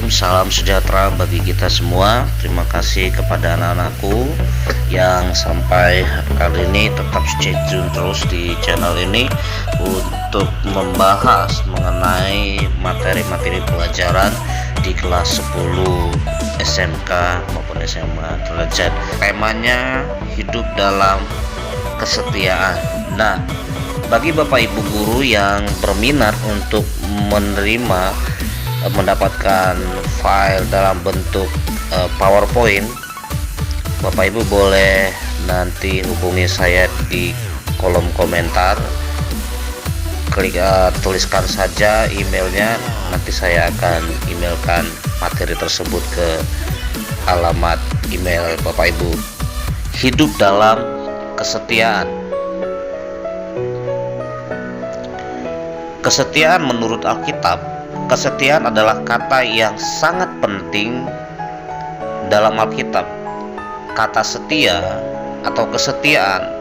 salam sejahtera bagi kita semua. Terima kasih kepada anak-anakku yang sampai kali ini tetap stay tune terus di channel ini untuk membahas mengenai materi-materi pelajaran di kelas 10 SMK maupun SMA derajat. Temanya hidup dalam kesetiaan. Nah, bagi Bapak Ibu guru yang berminat untuk mendapatkan file dalam bentuk PowerPoint, Bapak Ibu boleh nanti hubungi saya di kolom komentar. Tuliskan saja emailnya, nanti saya akan emailkan materi tersebut ke alamat email Bapak Ibu. Hidup dalam kesetiaan. Kesetiaan menurut Alkitab, kesetiaan adalah kata yang sangat penting dalam Alkitab. Kata setia atau kesetiaan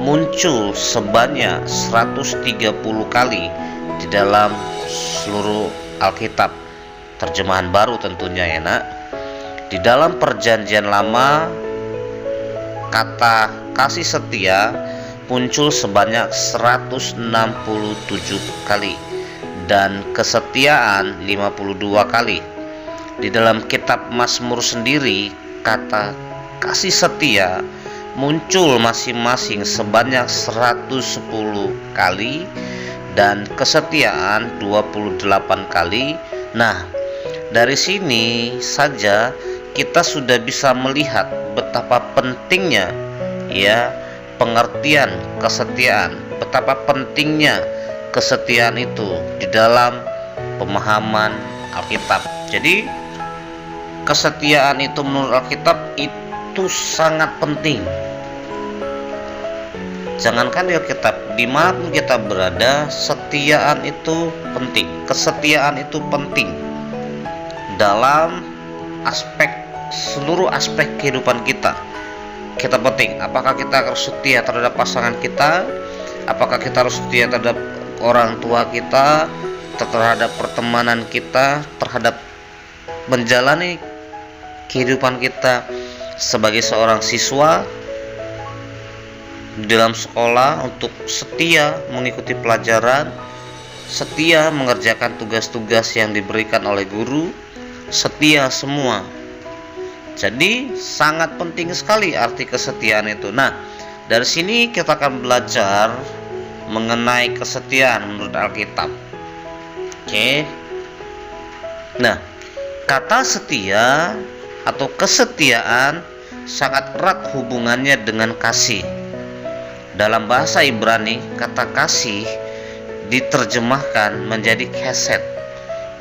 muncul sebanyak 130 kali di dalam seluruh Alkitab. Terjemahan baru tentunya ya nak. Di dalam Perjanjian Lama, kata kasih setia muncul sebanyak 167 kali dan kesetiaan 52 kali. Di dalam kitab Mazmur sendiri, kata kasih setia muncul masing-masing sebanyak 110 kali dan kesetiaan 28 kali. Nah, dari sini saja kita sudah bisa melihat betapa pentingnya ya pengertian kesetiaan, betapa pentingnya kesetiaan itu di dalam pemahaman Alkitab. Jadi kesetiaan itu menurut Alkitab itu sangat penting. Jangankan di Alkitab, dimanapun kita berada, kesetiaan itu penting. Kesetiaan itu penting dalam seluruh aspek kehidupan kita. Kita penting, apakah kita harus setia terhadap pasangan kita, apakah kita harus setia terhadap orang tua kita, terhadap pertemanan kita, terhadap menjalani kehidupan kita sebagai seorang siswa di dalam sekolah, untuk setia mengikuti pelajaran, setia mengerjakan tugas-tugas yang diberikan oleh guru, setia semua. Jadi sangat penting sekali arti kesetiaan itu. Nah, dari sini kita akan belajar mengenai kesetiaan menurut Alkitab. Oke. Nah, kata setia atau kesetiaan sangat erat hubungannya dengan kasih. Dalam bahasa Ibrani, kata kasih diterjemahkan menjadi keset,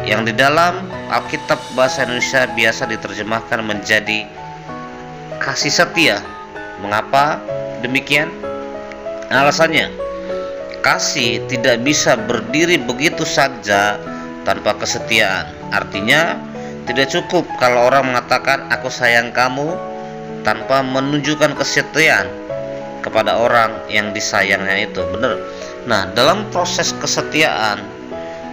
yang di dalam Alkitab bahasa Indonesia biasa diterjemahkan menjadi kasih setia. Mengapa demikian? Alasannya, kasih tidak bisa berdiri begitu saja tanpa kesetiaan. Artinya, tidak cukup kalau orang mengatakan aku sayang kamu tanpa menunjukkan kesetiaan kepada orang yang disayangnya itu. Benar. Nah, dalam proses kesetiaan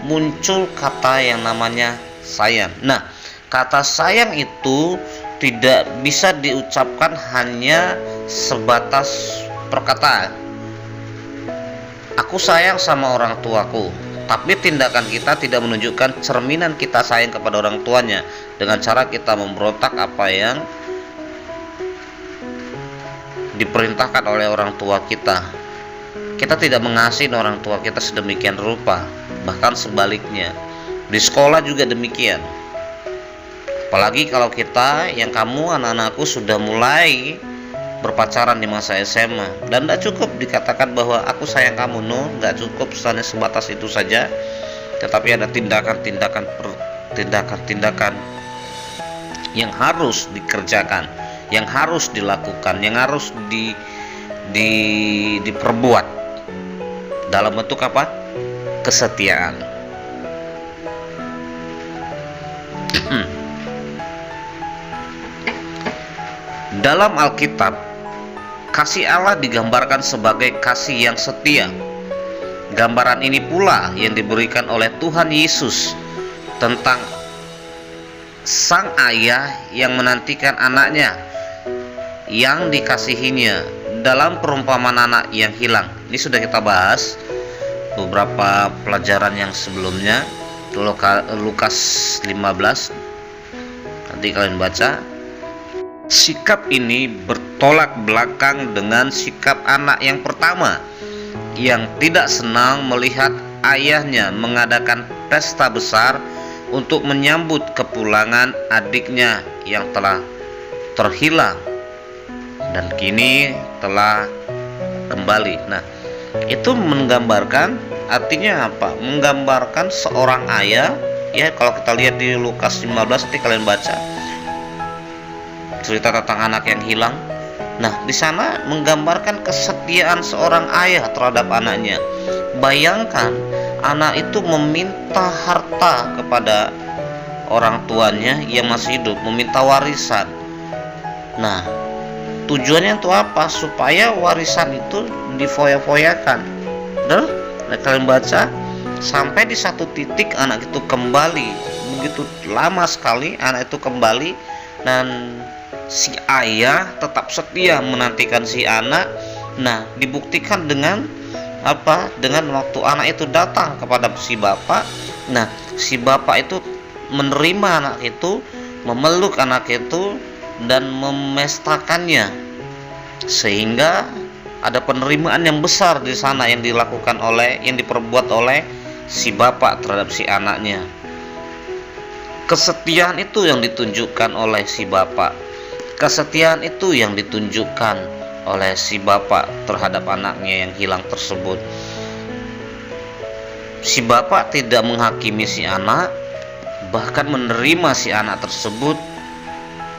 muncul kata yang namanya sayang. Nah, kata sayang itu tidak bisa diucapkan hanya sebatas perkataan. Aku sayang sama orang tuaku, tapi tindakan kita tidak menunjukkan cerminan kita sayang kepada orang tuanya dengan cara kita memberontak apa yang diperintahkan oleh orang tua kita. Kita tidak mengasihi orang tua kita sedemikian rupa. Bahkan sebaliknya, di sekolah juga demikian. Apalagi kalau kita, yang kamu anak-anakku sudah mulai berpacaran di masa SMA, dan tidak cukup dikatakan bahwa aku sayang kamu. No, tidak cukup hanya sebatas itu saja, tetapi ada tindakan-tindakan yang harus dikerjakan, yang harus dilakukan, yang harus diperbuat dalam bentuk apa? Kesetiaan. Dalam Alkitab, kasih Allah digambarkan sebagai kasih yang setia. Gambaran ini pula yang diberikan oleh Tuhan Yesus tentang sang ayah yang menantikan anaknya yang dikasihinya dalam perumpamaan anak yang hilang. Ini sudah kita bahas beberapa pelajaran yang sebelumnya, Lukas 15. Nanti kalian baca. Sikap ini bertolak belakang dengan sikap anak yang pertama yang tidak senang melihat ayahnya mengadakan pesta besar untuk menyambut kepulangan adiknya yang telah terhilang dan kini telah kembali. Nah, itu menggambarkan, artinya apa? Menggambarkan seorang ayah, ya, kalau kita lihat di Lukas 15 nanti kalian baca cerita tentang anak yang hilang. Nah, di sana menggambarkan kesetiaan seorang ayah terhadap anaknya. Bayangkan, anak itu meminta harta kepada orang tuanya yang masih hidup, meminta warisan. Nah, tujuannya untuk apa? Supaya warisan itu difoya-foyakan. Dan kalian baca, sampai di satu titik anak itu kembali. Begitu lama sekali anak itu kembali, dan si ayah tetap setia menantikan si anak. Nah, dibuktikan dengan apa? Dengan waktu anak itu datang kepada si bapak. Nah, si bapak itu menerima anak itu, memeluk anak itu, dan memestakannya, sehingga ada penerimaan yang besar di sana yang diperbuat oleh si bapak terhadap si anaknya. Kesetiaan itu yang ditunjukkan oleh si bapak. Kesetiaan itu yang ditunjukkan oleh si bapak terhadap anaknya yang hilang tersebut. Si bapak tidak menghakimi si anak, bahkan menerima si anak tersebut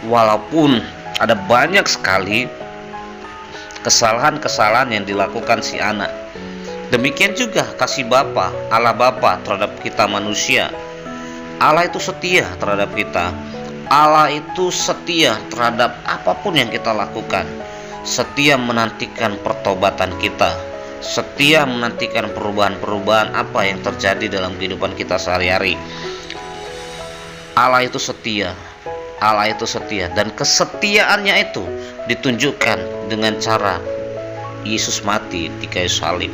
walaupun ada banyak sekali kesalahan-kesalahan yang dilakukan si anak. Demikian juga kasih Bapa, Allah Bapa terhadap kita manusia. Allah itu setia terhadap kita. Allah itu setia terhadap apapun yang kita lakukan. Setia menantikan pertobatan kita. Setia menantikan perubahan-perubahan apa yang terjadi dalam kehidupan kita sehari-hari. Allah itu setia. Allah itu setia, dan kesetiaannya itu ditunjukkan dengan cara Yesus mati di kayu salib.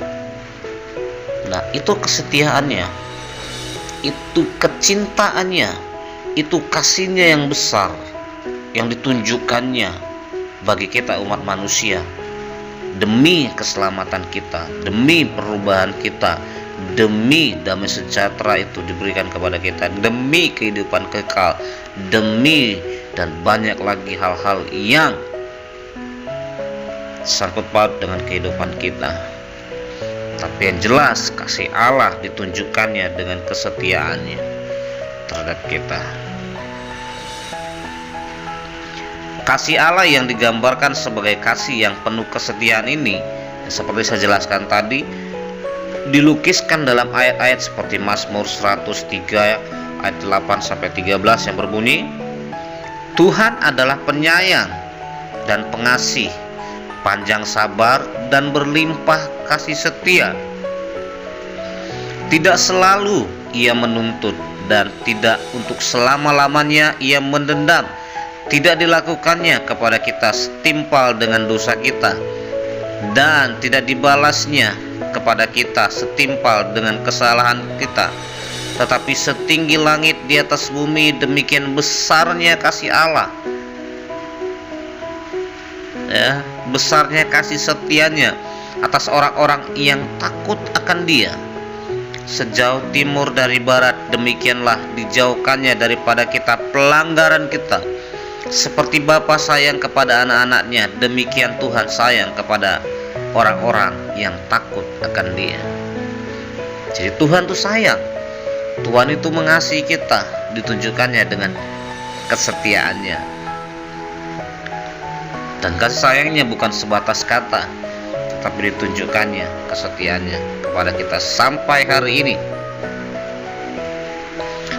Nah, itu kesetiaannya, itu kecintaannya, itu kasihnya yang besar yang ditunjukkannya bagi kita umat manusia, demi keselamatan kita, demi perubahan kita, demi damai sejahtera itu diberikan kepada kita, demi kehidupan kekal, demi dan banyak lagi hal-hal yang sangkut paut dengan kehidupan kita. Tapi yang jelas kasih Allah ditunjukkannya dengan kesetiaannya terhadap kita. Kasih Allah yang digambarkan sebagai kasih yang penuh kesetiaan ini, seperti saya jelaskan tadi, dilukiskan dalam ayat-ayat seperti Mazmur 103 ayat 8-13 yang berbunyi, Tuhan adalah penyayang dan pengasih, panjang sabar dan berlimpah kasih setia. Tidak selalu Ia menuntut, dan tidak untuk selama-lamanya Ia mendendam. Tidak dilakukannya kepada kita setimpal dengan dosa kita, dan tidak dibalasnya kepada kita setimpal dengan kesalahan kita. Tetapi setinggi langit di atas bumi, demikian besarnya kasih Allah, ya, besarnya kasih setianya atas orang-orang yang takut akan Dia. Sejauh timur dari barat, demikianlah dijauhkannya daripada kita pelanggaran kita. Seperti Bapa sayang kepada anak-anaknya, demikian Tuhan sayang kepada orang-orang yang takut akan Dia. Jadi Tuhan itu sayang, Tuhan itu mengasihi kita, ditunjukkannya dengan kesetiaannya. Dan kasih sayangnya bukan sebatas kata, tetapi ditunjukkannya kesetiaannya kepada kita sampai hari ini.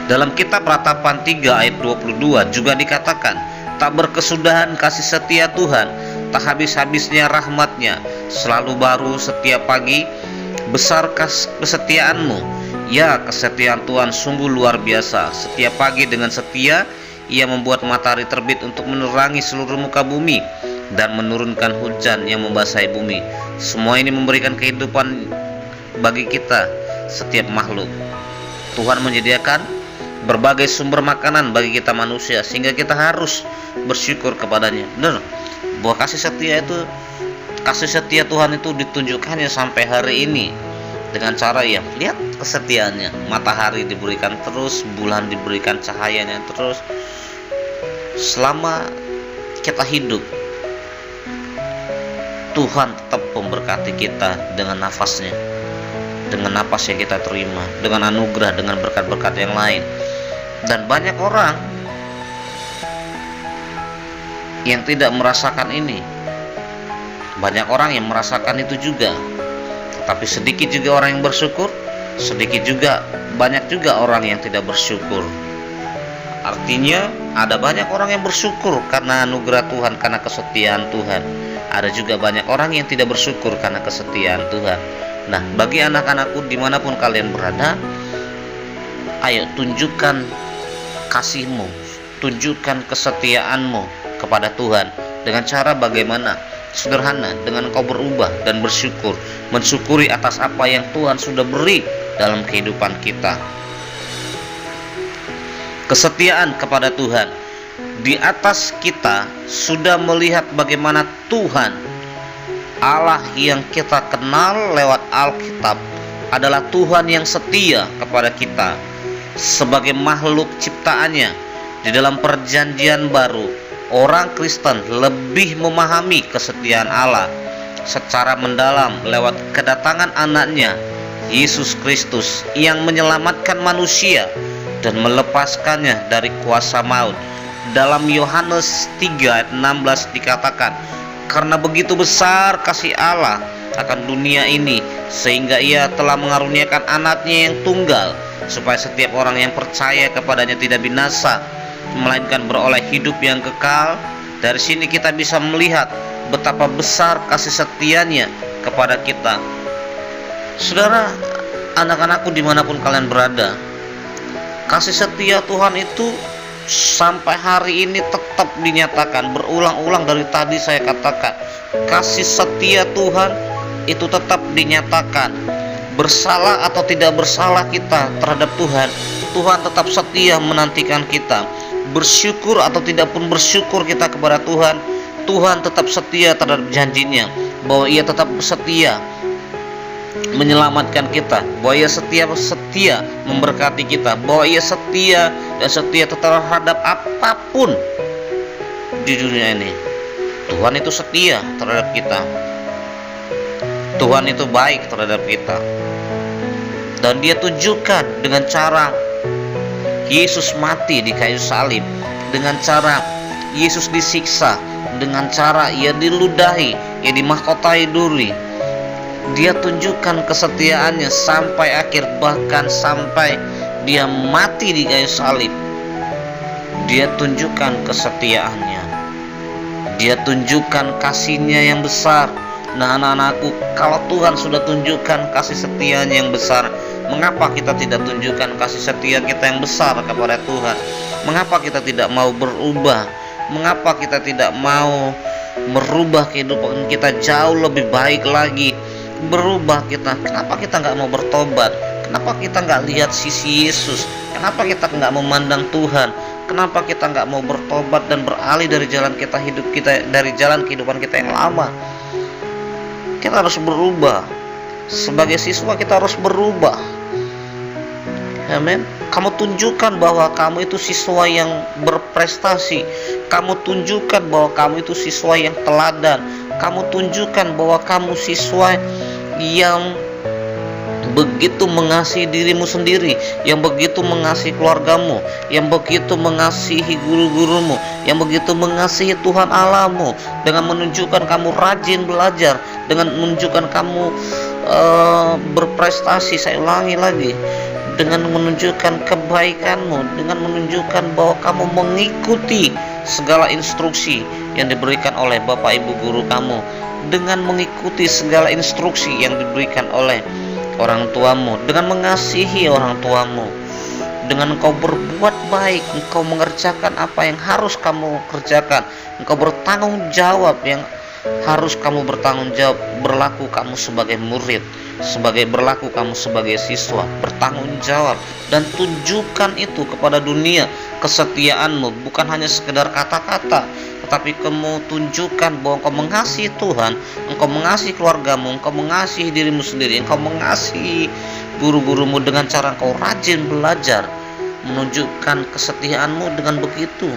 Dalam kitab Ratapan 3 ayat 22 juga dikatakan, tak berkesudahan kasih setia Tuhan, tak habis-habisnya rahmat-Nya, selalu baru setiap pagi, besar kesetiaanmu. Ya, kesetiaan Tuhan sungguh luar biasa. Setiap pagi dengan setia Ia membuat matahari terbit untuk menerangi seluruh muka bumi dan menurunkan hujan yang membasahi bumi. Semua ini memberikan kehidupan bagi kita, setiap makhluk. Tuhan menyediakan berbagai sumber makanan bagi kita manusia, sehingga kita harus bersyukur kepadanya. Benar, bahwa kasih setia Tuhan itu ditunjukkannya sampai hari ini dengan cara ya, lihat kesetiaannya. Matahari diberikan terus, bulan diberikan cahayanya terus. Selama kita hidup, Tuhan tetap memberkati kita dengan nafasnya, dengan napas yang kita terima, dengan anugerah, dengan berkat-berkat yang lain. Dan banyak orang yang tidak merasakan ini. Banyak orang yang merasakan itu juga. Tapi sedikit juga orang yang bersyukur, banyak juga orang yang tidak bersyukur. Artinya ada banyak orang yang bersyukur karena anugerah Tuhan, karena kesetiaan Tuhan. Ada juga banyak orang yang tidak bersyukur karena kesetiaan Tuhan. Nah, bagi anak-anakku dimanapun kalian berada, ayo tunjukkan kasihmu, tunjukkan kesetiaanmu kepada Tuhan. Dengan cara bagaimana? Sederhana, dengan kau berubah dan bersyukur, mensyukuri atas apa yang Tuhan sudah beri dalam kehidupan kita. Kesetiaan kepada Tuhan. Di atas kita sudah melihat bagaimana Tuhan Allah yang kita kenal lewat Alkitab adalah Tuhan yang setia kepada kita sebagai makhluk ciptaannya. Di dalam perjanjian baru, orang Kristen lebih memahami kesetiaan Allah secara mendalam lewat kedatangan anaknya Yesus Kristus yang menyelamatkan manusia dan melepaskannya dari kuasa maut. Dalam Yohanes 3 ayat 16 dikatakan, karena begitu besar kasih Allah akan dunia ini, sehingga ia telah mengaruniakan anaknya yang tunggal, supaya setiap orang yang percaya kepadanya tidak binasa, melainkan beroleh hidup yang kekal. Dari sini kita bisa melihat betapa besar kasih setianya kepada kita. Saudara, anak-anakku dimanapun kalian berada, kasih setia Tuhan itu sampai hari ini tetap dinyatakan. Berulang-ulang dari tadi saya katakan, kasih setia Tuhan itu tetap dinyatakan. Bersalah atau tidak bersalah kita terhadap Tuhan, Tuhan tetap setia menantikan kita. Bersyukur atau tidak pun bersyukur kita kepada Tuhan, Tuhan tetap setia terhadap janjinya, bahwa Ia tetap setia menyelamatkan kita, bahwa Ia setia memberkati kita, bahwa Ia setia dan setia terhadap apapun di dunia ini. Tuhan itu setia terhadap kita. Tuhan itu baik terhadap kita. Dan Dia tunjukkan dengan cara Yesus mati di kayu salib, dengan cara Yesus disiksa, dengan cara Ia diludahi, Ia dimahkotai duri. Dia tunjukkan kesetiaannya sampai akhir, bahkan sampai Dia mati di kayu salib. Dia tunjukkan kesetiaannya, Dia tunjukkan kasih-Nya yang besar. Nah, anak-anakku, kalau Tuhan sudah tunjukkan kasih setianya yang besar, mengapa kita tidak tunjukkan kasih setia kita yang besar kepada Tuhan? Mengapa kita tidak mau berubah? Mengapa kita tidak mau merubah kehidupan kita jauh lebih baik lagi? Berubah kita. Kenapa kita nggak mau bertobat? Kenapa kita nggak lihat sisi Yesus? Kenapa kita nggak memandang Tuhan? Kenapa kita nggak mau bertobat dan beralih dari jalan dari jalan kehidupan kita yang lama? Kita harus berubah. Sebagai siswa kita harus berubah. Amin. Kamu tunjukkan bahwa kamu itu siswa yang berprestasi. Kamu tunjukkan bahwa kamu itu siswa yang teladan. Kamu tunjukkan bahwa kamu siswa yang begitu mengasihi dirimu sendiri, yang begitu mengasihi keluargamu, yang begitu mengasihi guru-gurumu, yang begitu mengasihi Tuhan Allahmu, dengan menunjukkan kamu rajin belajar, dengan menunjukkan kamu berprestasi. Saya ulangi lagi, dengan menunjukkan kebaikanmu, dengan menunjukkan bahwa kamu mengikuti segala instruksi yang diberikan oleh Bapak Ibu guru kamu, dengan mengikuti segala instruksi yang diberikan oleh orang tuamu, dengan mengasihi orang tuamu, Dengan engkau berbuat baik, engkau mengerjakan apa yang harus kamu kerjakan, engkau bertanggung jawab yang harus kamu bertanggung jawab, berlaku kamu sebagai murid, berlaku kamu sebagai siswa, bertanggung jawab, dan tunjukkan itu kepada dunia, kesetiaanmu bukan hanya sekedar kata-kata, tetapi kamu tunjukkan bahwa engkau mengasihi Tuhan, engkau mengasihi keluargamu, engkau mengasihi dirimu sendiri, engkau mengasihi guru-gurumu dengan cara engkau rajin belajar, menunjukkan kesetiaanmu dengan begitu.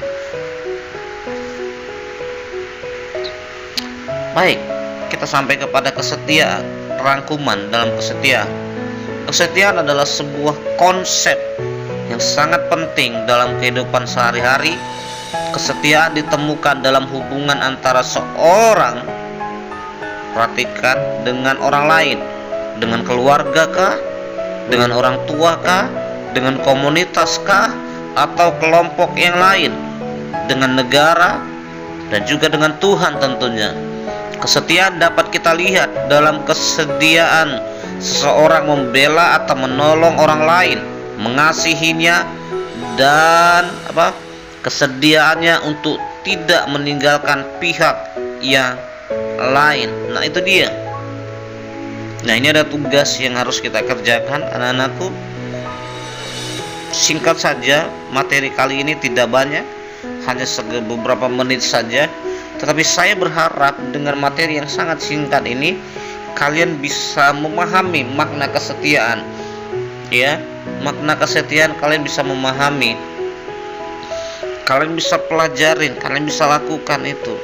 Baik, kita sampai kepada kesetiaan, rangkuman dalam kesetiaan. Kesetiaan adalah sebuah konsep yang sangat penting dalam kehidupan sehari-hari. Kesetiaan ditemukan dalam hubungan antara seorang, perhatikan, dengan orang lain, dengan keluarga kah, dengan orang tua kah, dengan komunitas kah, atau kelompok yang lain, dengan negara, dan juga dengan Tuhan tentunya. Kesetiaan dapat kita lihat dalam kesediaan seseorang membela atau menolong orang lain, mengasihinya, dan kesediaannya untuk tidak meninggalkan pihak yang lain. Nah, itu dia. Nah, ini ada tugas yang harus kita kerjakan, anak-anakku. Singkat saja, materi kali ini tidak banyak, hanya beberapa menit saja. Tetapi saya berharap dengan materi yang sangat singkat ini, kalian bisa memahami makna kesetiaan. Ya, makna kesetiaan kalian bisa memahami. Kalian bisa pelajarin, kalian bisa lakukan itu.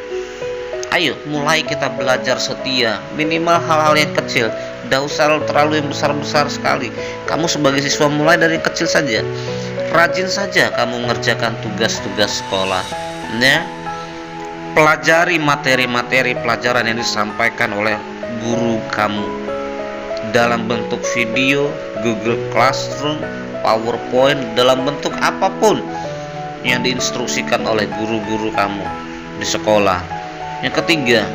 Ayo, mulai kita belajar setia. Minimal hal-hal yang kecil, tidak usah terlalu yang besar-besar sekali. Kamu sebagai siswa mulai dari yang kecil saja. Rajin saja kamu mengerjakan tugas-tugas sekolah. Ya, pelajari materi-materi pelajaran yang disampaikan oleh guru kamu dalam bentuk video, Google Classroom, PowerPoint, dalam bentuk apapun yang diinstruksikan oleh guru-guru kamu di sekolah. Yang ketiga,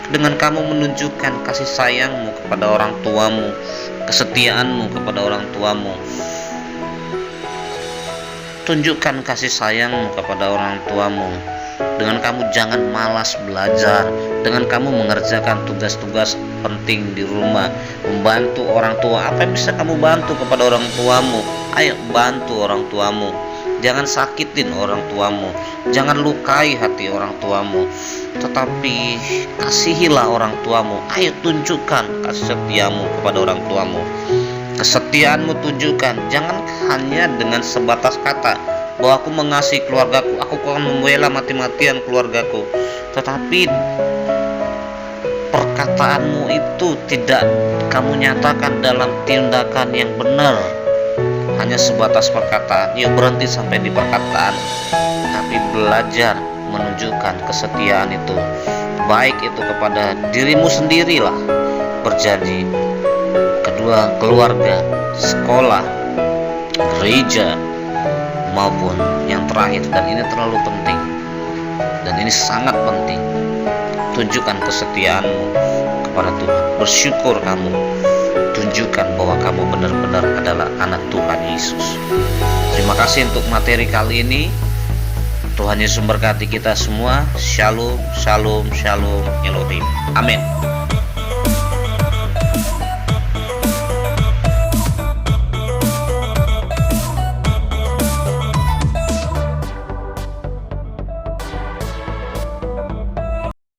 dengan kamu menunjukkan kasih sayangmu kepada orang tuamu, kesetiaanmu kepada orang tuamu, tunjukkan kasih sayangmu kepada orang tuamu. Dengan kamu jangan malas belajar, dengan kamu mengerjakan tugas-tugas penting di rumah, membantu orang tua. Apa yang bisa kamu bantu kepada orang tuamu? Ayo bantu orang tuamu. Jangan sakitin orang tuamu, jangan lukai hati orang tuamu, tetapi kasihilah orang tuamu. Ayo tunjukkan kasih setiamu kepada orang tuamu. Kesetiaanmu tunjukkan, jangan hanya dengan sebatas kata bahwa aku mengasihi keluargaku, aku akan membela mati-matian keluargaku, tetapi perkataanmu itu tidak kamu nyatakan dalam tindakan yang benar. Hanya sebatas perkataan. Yuk berhenti sampai di perkataan, tapi belajar menunjukkan kesetiaan itu, baik itu kepada dirimu sendirilah, berjanji, kedua keluarga, sekolah, gereja, maupun yang terakhir, dan ini terlalu penting, dan ini sangat penting, tunjukkan kesetiaanmu kepada Tuhan. Bersyukur kamu, tunjukkan bahwa kamu benar-benar adalah anak Tuhan Yesus. Terima kasih untuk materi kali ini. Tuhan Yesus memberkati kita semua. Shalom, shalom, shalom, Elohim. Amin.